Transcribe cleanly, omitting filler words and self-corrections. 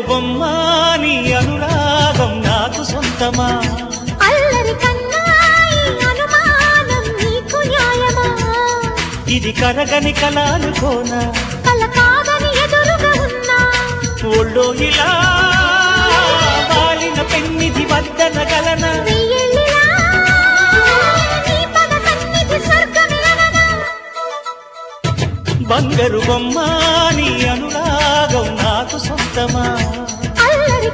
బొమ్మ నీ అనురాగం నాకు సొంతమా అల్లరి కన్నాయి అనుమానం నీకు న్యాయమా ఇది కరగని కలానుకోనా కల కాదని ఎదురుగా ఉన్నా ఒళ్ళో ఇలా వాలిన పెన్నిది వద్దనగలనా బంగారు బొమ్మ నీ అనురాగం నాకు సొంతమా అల్లరి